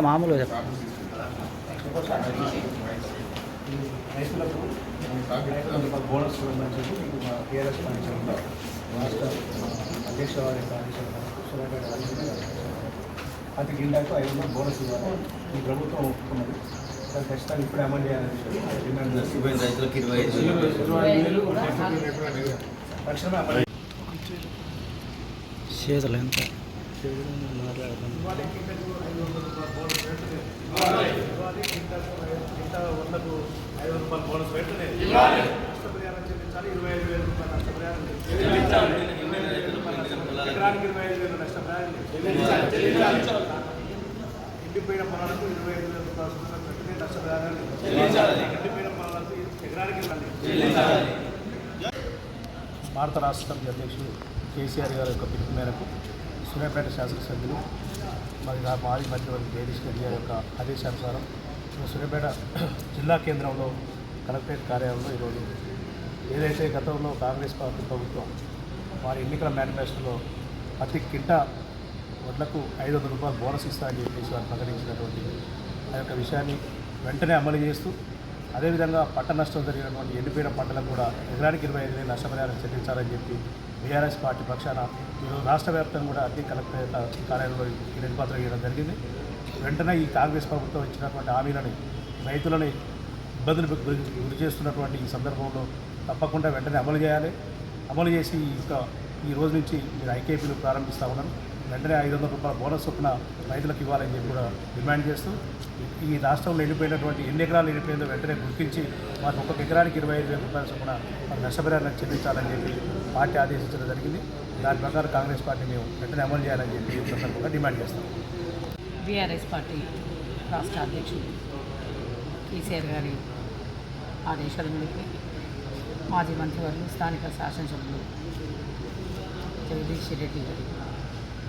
మామూలుగా చెప్పండి. Bonus TRS రాష్ట్ర అధ్యక్ష ప్రతి జిల్లాకు 500 బోనస్ ఇవ్వాలి. ఈ ప్రభుత్వం ఒప్పుకున్నది. ఖచ్చితంగా ఇప్పుడే అమలు చేయాలని డిమాండ్ చేస్తుంది. రైతులకు 25,000 తక్షణమే అమలు చేతులు ఎంత బోనస్ వెంటనే నష్టపరిహారం చెల్లించాలి. 25,000 రూపాయలు నష్టపరిహారం ఎకరానికి 25,000 నష్టపరిహారం ఎండిపోయిన పొలాలకు 25,000 రూపాయలు వెంటనే నష్టపరిహారాన్ని ఎండిపోయిన పొలాలకు ఎకరానికి భారత రాష్ట్ర సమితి అధ్యక్షుడు కేసీఆర్ గారి యొక్క పిలుపు మేరకు సూర్యాపేట శాసనసభ్యులు మరి మాజీ మంత్రివర్గ జగదీష్ రెడ్డి గారి యొక్క ఆదేశానుసారం సూర్యాపేట జిల్లా కేంద్రంలో కలెక్టరేట్ కార్యాలయంలో ఈరోజు ఏదైతే గతంలో కాంగ్రెస్ పార్టీ ప్రభుత్వం వారి ఎన్నికల మేనిఫెస్టోలో ప్రతి కింటా వడ్లకు 500 రూపాయలు బోనస్ ఇస్తారని చెప్పేసి వారు ప్రకటించినటువంటి ఆ యొక్క విషయాన్ని వెంటనే అమలు చేస్తూ అదేవిధంగా పంట నష్టం జరిగినటువంటి ఎండిపోయిన పంటలకు కూడా ఎకరానికి 25,000 నష్టపరిహారం చెల్లించాలని చెప్పి బీఆర్ఎస్ పార్టీ పక్షాన ఈరోజు రాష్ట్ర వ్యాప్తంగా కూడా అన్ని కలెక్టరేట్ కార్యాలయంలో వినతిపత్రం ఇవ్వడం జరిగింది. వెంటనే ఈ కాంగ్రెస్ ప్రభుత్వం ఇచ్చినటువంటి హామీలని రైతులని ఇబ్బందులు గురి చేస్తున్నటువంటి ఈ సందర్భంలో తప్పకుండా వెంటనే అమలు చేయాలి. అమలు చేసి ఇంకా ఈ రోజు నుంచి మీరు ఐకేపీలు ప్రారంభిస్తూ ఉన్నాను. వెంటనే 500 రూపాయల బోనస్ చొప్పున రైతులకు ఇవ్వాలని చెప్పి కూడా డిమాండ్ చేస్తూ ఈ రాష్ట్రంలో ఎండిపోయినటువంటి ఎన్ని ఎకరాలు ఎండిపోయిందో వెంటనే గుర్తించి వారికి ఒక్కొక్క ఎకరానికి 25,000 రూపాయల చొప్పున వారి నష్టపరిహారం చెల్లించాలని చెప్పి పార్టీ ఆదేశించడం జరిగింది. దాని ప్రకారం కాంగ్రెస్ పార్టీ మేము వెంటనే అమలు చేయాలని చెప్పి సందర్భంగా డిమాండ్ చేస్తాం. బీఆర్ఎస్ పార్టీ రాష్ట్ర అధ్యక్షుడు కేసీఆర్ గారి ఆదేశాల మేరకు మాజీ మంత్రివర్యులు స్థానిక శాసనసభ్యులు జగదీష్ రెడ్డి గారి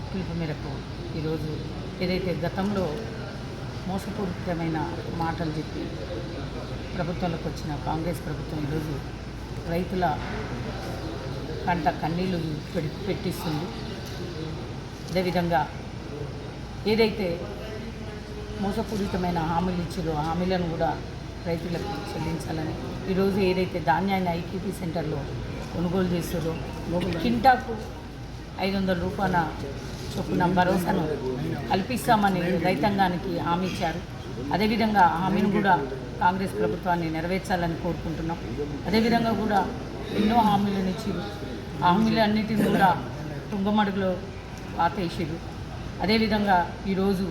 పిలుపు మేరకు ఈరోజు ఏదైతే గతంలో మోసపూరితమైన మాటలు చెప్పి ప్రభుత్వంలోకి వచ్చిన కాంగ్రెస్ ప్రభుత్వం ఈరోజు రైతుల కంట కన్నీళ్లు పెట్టిస్తుంది. అదేవిధంగా ఏదైతే మోసపూరితమైన హామీలు ఇచ్చారో హామీలను కూడా రైతులకు చెల్లించాలని ఈరోజు ఏదైతే ధాన్యాన్ని ఐకేపీ సెంటర్లో కొనుగోలు చేస్తారో కింటాకు 500 రూపాయల చొప్పున భరోసాను కల్పిస్తామని రైతాంగానికి హామీ ఇచ్చారు. అదేవిధంగా హామీని కూడా కాంగ్రెస్ ప్రభుత్వాన్ని నెరవేర్చాలని కోరుకుంటున్నాం. అదేవిధంగా కూడా ఎన్నో హామీలను ఇచ్చారు. ఆ హామీలన్నిటిని కూడా తుంగమడుగులో పాతేసారు. అదేవిధంగా ఈరోజు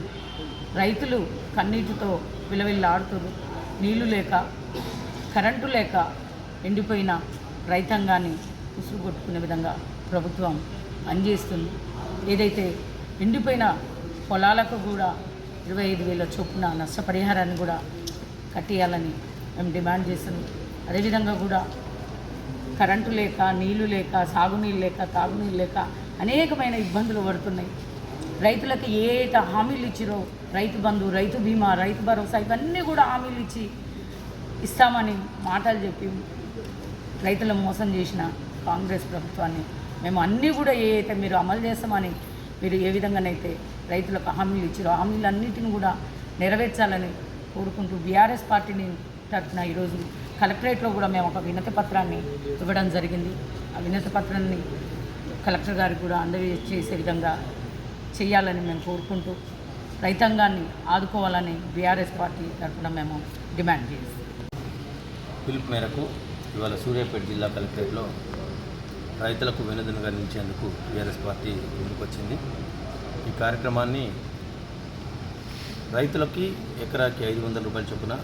రైతులు కన్నీటితో విలవిల్లాడుతారు. నీళ్లు లేక కరెంటు లేక ఎండిపోయిన రైతాంగాన్ని ఉసురు కొట్టుకునే విధంగా ప్రభుత్వం పనిచేస్తుంది. ఏదైతే ఎండిపోయిన పొలాలకు కూడా 25,000 చొప్పున నష్టపరిహారాన్ని కూడా కట్టేయాలని మేము డిమాండ్ చేస్తున్నాం. అదేవిధంగా కూడా కరెంటు లేక నీళ్లు లేక సాగునీళ్ళు లేక తాగునీళ్ళు లేక అనేకమైన ఇబ్బందులు పడుతున్నాయి. రైతులకు ఏ హామీలు ఇచ్చిరో రైతు బంధు, రైతు బీమా, రైతు భరోసా ఇవన్నీ కూడా హామీలు ఇచ్చి ఇస్తామని మాటలు చెప్పి రైతులను మోసం చేసిన కాంగ్రెస్ ప్రభుత్వాన్ని మేము అన్నీ కూడా ఏదైతే మీరు అమలు చేస్తామని మీరు ఏ విధంగానైతే రైతులకు హామీలు ఇచ్చారో హామీలన్నింటిని కూడా నెరవేర్చాలని కోరుకుంటూ బీఆర్ఎస్ పార్టీని తరఫున ఈరోజు కలెక్టరేట్లో కూడా మేము ఒక వినతి పత్రాన్ని ఇవ్వడం జరిగింది. ఆ వినతి పత్రాన్ని కలెక్టర్ గారికి కూడా అందజేసే విధంగా చేయాలని మేము కోరుకుంటూ రైతాంగాన్ని ఆదుకోవాలని బీఆర్ఎస్ పార్టీ తరఫున మేము డిమాండ్ చేస్తాం. పిలుపు మేరకు ఇవాళ సూర్యాపేట జిల్లా కలెక్టరేట్లో రైతులకు వెనుదనుగా నిలిచేందుకు బీఆర్ఎస్ పార్టీ ముందుకొచ్చింది. ఈ కార్యక్రమాన్ని రైతులకి ఎకరాకి 500 రూపాయల చొప్పున,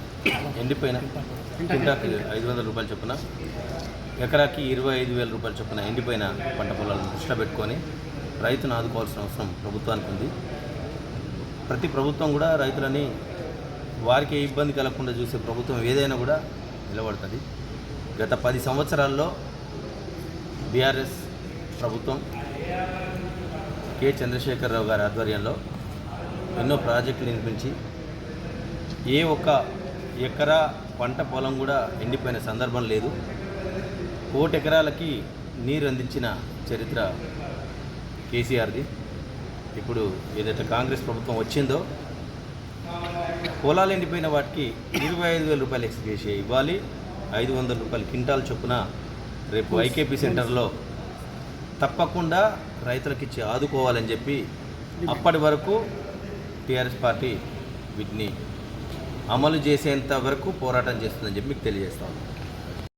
ఎండిపోయిన కింటాకి 500 రూపాయల చొప్పున, ఎకరాకి 25,000 రూపాయల చొప్పున ఎండిపోయిన పంట పొలాలను దృష్టిలో పెట్టుకొని రైతును ఆదుకోవాల్సిన అవసరం ప్రభుత్వానికి ఉంది. ప్రతి ప్రభుత్వం కూడా రైతులని వారికి ఏ ఇబ్బంది కలగకుండా చూసే ప్రభుత్వం ఏదైనా కూడా నిలబడుతుంది. గత 10 సంవత్సరాల్లో బీఆర్ఎస్ ప్రభుత్వం కె చంద్రశేఖరరావు గారి ఆధ్వర్యంలో ఎన్నో ప్రాజెక్టులు నిర్మించి ఏ ఒక్క ఎకరా పంట పొలం కూడా ఎండిపోయిన సందర్భం లేదు. 1 కోటి ఎకరాలకి నీరు అందించిన చరిత్ర కేసీఆర్ది. ఇప్పుడు ఏదైతే కాంగ్రెస్ ప్రభుత్వం వచ్చిందో పొలాలు ఎండిపోయిన వాటికి 25,000 రూపాయలు ఎక్స్గ్రేషియా ఇవ్వాలి. 500 రూపాయలు క్వింటాల్ చొప్పున రేపు ఐకేపీ సెంటర్లో తప్పకుండా రైతులకు ఇచ్చి ఆదుకోవాలని చెప్పి అప్పటి వరకు టీఆర్ఎస్ పార్టీ వీటిని అమలు చేసేంత వరకు పోరాటం చేస్తుందని చెప్పి మీకు తెలియజేస్తాను.